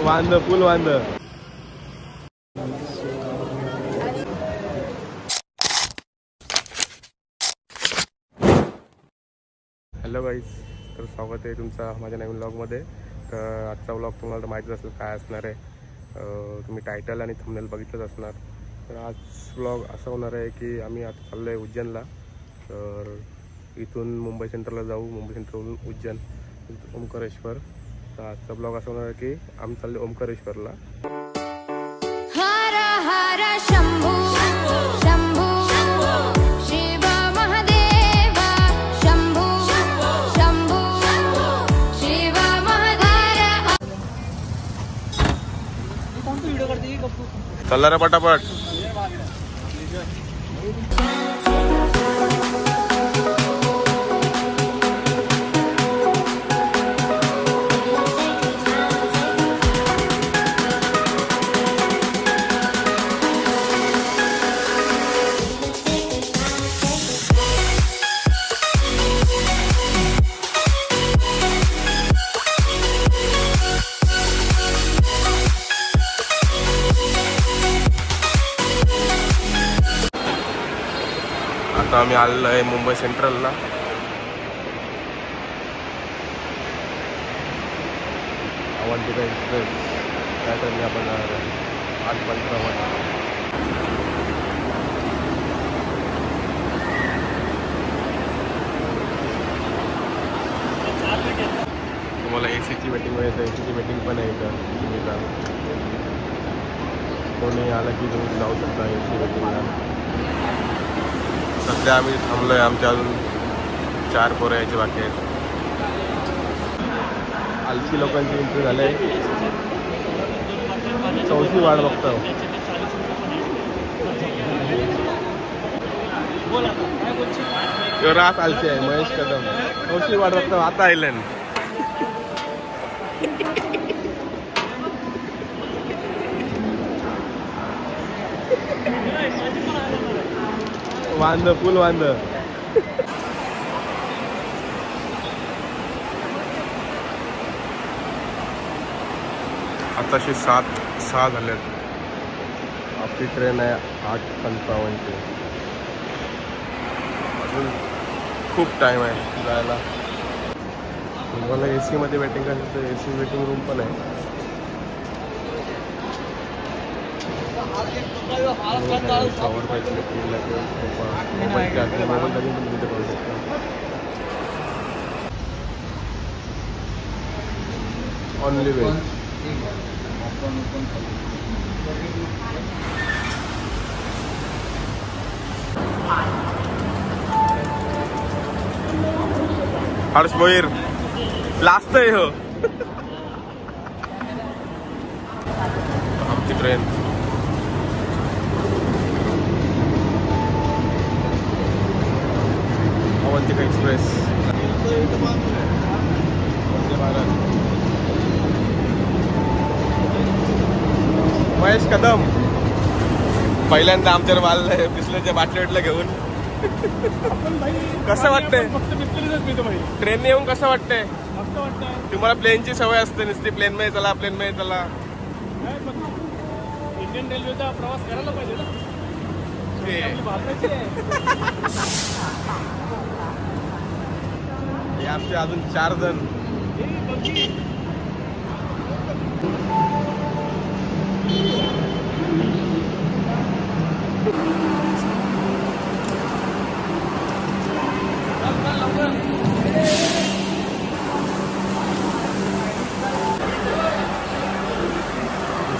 वांद full वांद. Hello guys, तर स्वागत आहे तुमचं माझ्या नवीन व्लॉगमध्ये. तर आजचा व्लॉग तुम्हाला तर माहितीच असेल काय असणार आहे. तुम्ही टायटल आणि थंबनेल बघितलंच असणार. तर आज व्लॉग असा होणार आहे की आम्ही आता चाललो आहे उज्जैनला. तर इथून मुंबई सेंट्रलला जाऊ, मुंबई सेंट्रलवरून उज्जैन ओंकारेश्वर. तर आजचा व्लॉग असा होणार आहे की आम्ही चाललो ओंकारेश्वरला. हर हर शंभू शंभू शिव महादेव शंभू शंभू शिव महादेव. चला रे पटापट. आता आम्ही आलेलो आहे मुंबई सेंट्रलला. अवंतिका एक्सप्रेस त्या टाइमला आपण 8:15 तुम्हाला एसीची वेटिंग मिळेल. तर एसीची वेटिंग पण आहे इथं. तुम्ही कोणी आलं की तुम्ही जाऊ शकता एसी वेटिंगला. सध्या आम्ही थांबलो आहे. आमच्या अजून 4 पोरं यायचे बाकी आहेत. आलसी लोकांची एंट्री झाले. 4थी वाट बघतो. रास आलसी आहे महेश कदम. 4थी वाट बघतो. आता आयलन वांद फुल वांद. आताशी 7:06 झाल्यात. आपली ट्रेन आहे 8:55. अजून खूप टाईम आहे जायला. तुम्हाला एसी मध्ये वेटिंग करायचं तर एसी वेटिंग रूम पण आहे. शॉवर पाहिजे ओनली वेज. हर्ष भोईर लास्ट आहे हो. आमची ट्रेन अवंतिका एक्सप्रेस. महेश कदम पहिल्यांदा आमच्यावर मारलंय बिस्लरीच्या बाटल्या घेऊन. कसं वाटतंय ट्रेनने येऊन? कसं वाटतंय? तुम्हाला प्लेनची सवय असते नुसती प्लेन मध्ये चला प्लेन मध्ये चला. इंडियन रेल्वेचा प्रवास करायला पाहिजे ना. हे आमचे अजून 4 जण.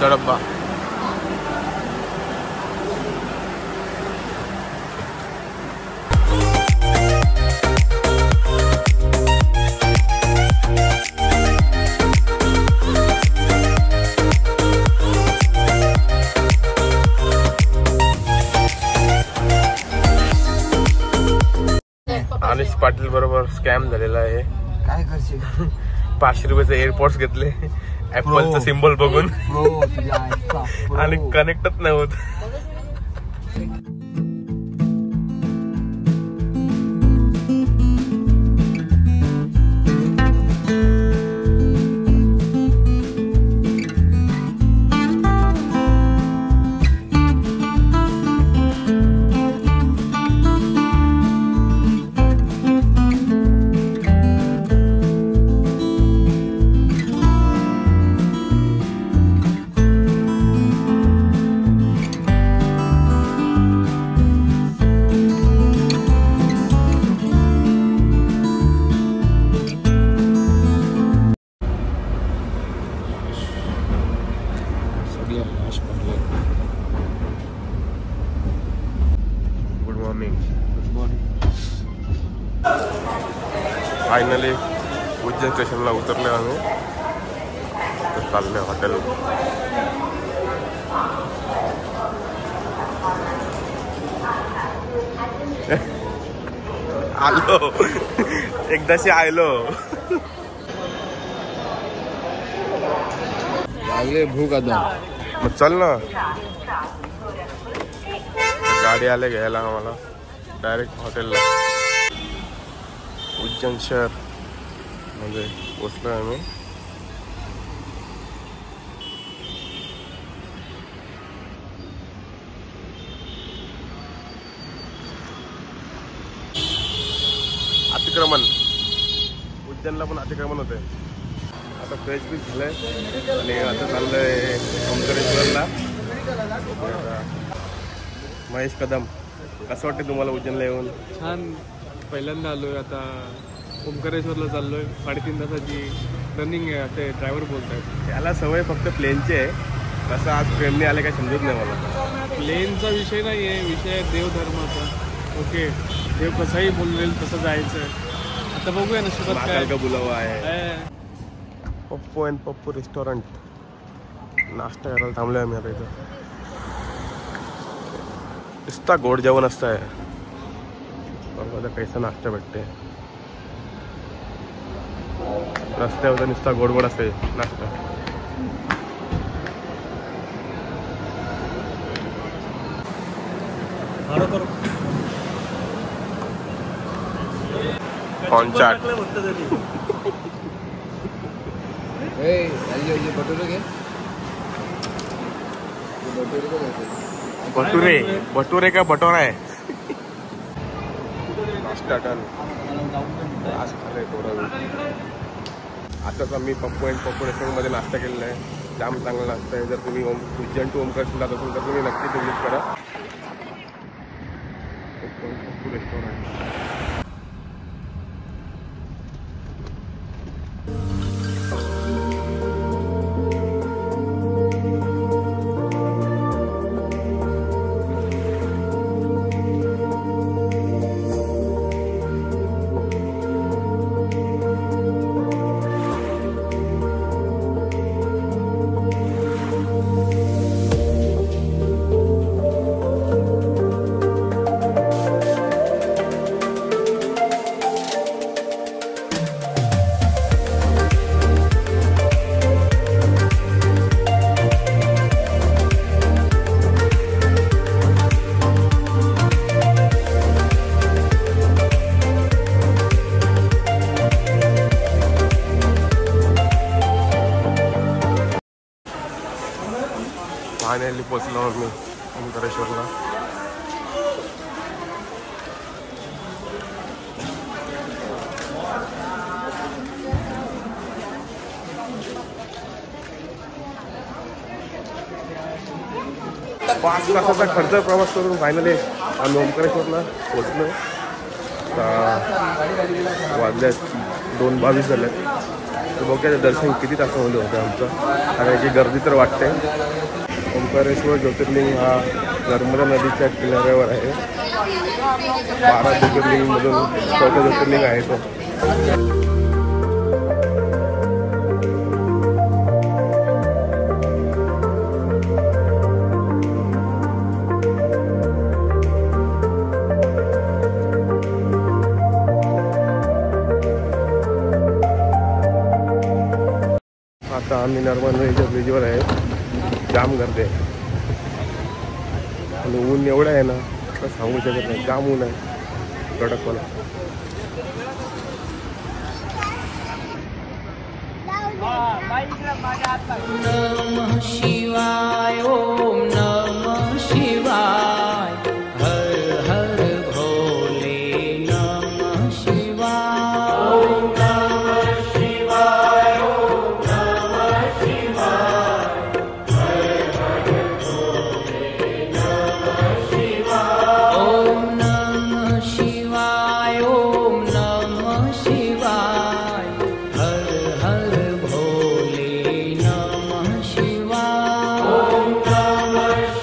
डब्बा अनिश पाटील बरोबर स्कॅम झालेला आहे. काय करशील? 500 रुपयाचे एअरपोर्ट्स घेतले ऍपलचं सिम्बॉल बघून आणि कनेक्टच नाही होत. फायनली उज्जैन स्टेशनला उतरले आम्ही. तर चालले हॉटेल. आलो एकदाशी आलो. लागले भूक आता. मग चल ना. गाडी आले घ्यायला आम्हाला डायरेक्ट हॉटेलला. उज्जैन शहर म्हणजे पोचलो आम्ही. अतिक्रमण उज्जैनला पण अतिक्रमण होते. आता फ्रेश बीच झालंय आणि आता चाललंय ओंकारेश्वरला. महेश कदम, कसं वाटतं तुम्हाला उज्जैनला येऊन? छान. पहिल्यांदा आलोय. आता ओंकारेश्वरला चाललोय. 3.5 तासाची रनिंग आहे. ते ड्रायव्हर बोलत आहेत. त्याला सवय फक्त प्लेनची आहे. कसं आज ट्रेनने आले काय समजत नाही मला. प्लेनचा विषय नाही आहे, विषय आहे देवधर्माचा. ओके, देव कसाही बोललेल तसं जायचं. आता बघूया नशिबात काय. महाकाल का बुलावा आहे. आहे. Pappu and Pappu restaurant. नाश्ता करायला थांबलोय आम्ही आता इथं. नुसता गोड जेवण असतं. बघा कैसा नाश्ता भेटते. रस्त्यावर नुसता गोड गोड असते नाश्ता. कॉर्नचाट. भटुरे भटुरे का भटोरा आहे. नाश्ता डन. आज खाल्लंय थोडं. आताच आम्ही पप्पू अँड पप्पू रेस्टॉरंटमध्ये नाश्ता केलेला आहे. जाम चांगला नाश्ता आहे. जर तुम्ही उज्जैन टू ओंकारेश्वर जात असेल तर तुम्ही नक्कीच विजिट करा Pappu and Pappu restaurant. Finally पोचलो आम्ही ओंकारेश्वरला. पाच तासाचा खर्च प्रवास करून फायनली आम्ही ओंकारेश्वरला पोचलो. वाजल्यात 2:22 झाल्यात. तर बघूया दर्शन किती तासामध्ये होतं आमचं. आणि याची गर्दी तर वाटते. ओंकारेश्वर ज्योतिर्लिंग हा नर्मदा नदीच्या किनाऱ्यावर आहे. 12 ज्योतिर्लिंगमधून 4थं ज्योतिर्लिंग आहे तो. आता आम्ही नर्मदा नदीच्या ब्रिजवर आहे. जाम गर्दी आहे आणि ऊन एवढं आहे ना तर सांगू शकत नाही. जाम ऊन आहे कडकवाला. नमः शिवाय. ओम नमः शिवाय. हर हर भोले. नमः शिवाय. ओम नमः शिवाय. ओम नमः शिवाय. हर हर भोले. नमः शिवाय. ओम नमः शिवाय. ओम नमः शिवाय. हर हर भोले. नमः शिवाय. ओम नमः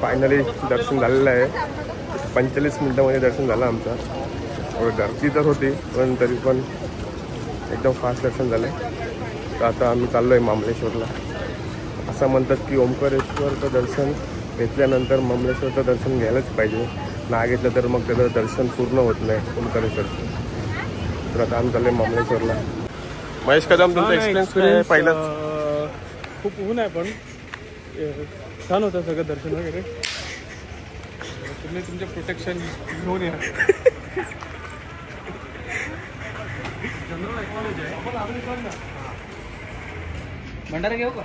फायनली दर्शन झालेलं आहे. 45 मिनटामध्ये दर्शन झालं आमचं. गर्दी तर होती पण तरी पण एकदम फास्ट दर्शन झालं. तर आता आम्ही चाललो आहे मामलेश्वरला. असं म्हणतात की ओंकारेश्वरचं दर्शन घेतल्यानंतर मामलेश्वरचं दर्शन घ्यायलाच पाहिजे. नाही घेतलं तर मग त्याचं दर्शन पूर्ण होत नाही ओंकारेश्वरचं. तर आता आम्ही चाललो आहे मामलेश्वरला. महेश कदम, तुमचा एक्सपिरियन्स पहिलाच? खूप ऊन आहे पण छान होतं सगळं दर्शन वगैरे. तुम्ही तुमचे प्रोटेक्शन घेऊन या. भंडारा घेऊ का?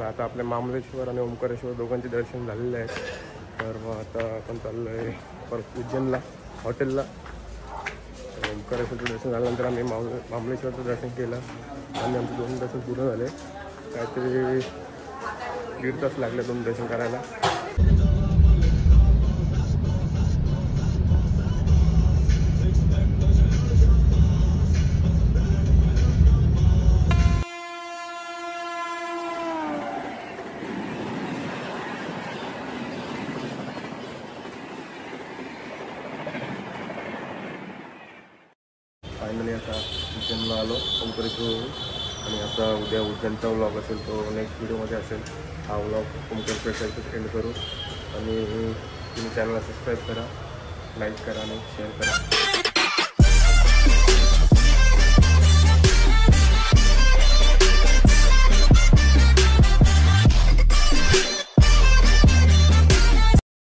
आता आपल्या मामलेश्वर आणि ओंकारेश्वर दोघांचे दर्शन झालेले आहेत. तर मग आता आपण चाललो आहे परत उज्जैनला हॉटेलला. ओंकारेश्वरचं दर्शन झाल्यानंतर आम्ही मामलेश्वरचं दर्शन केलं आणि आमचे 2 दर्शन पूर्ण झाले. काहीतरी 1.5 तास लागले 2 दर्शन करायला. फायनली आता उज्जैनला आलो ओंकारेश्वर. आणि आता उद्या उज्जैनचा व्लॉग असेल तो नेक्स्ट व्हिडिओमध्ये असेल. हा व्लॉग ओंकारेश्वरचा इथेच एंड करू. आणि तुम्ही चॅनलला सबस्क्राईब करा, लाईक करा आणि शेअर करा.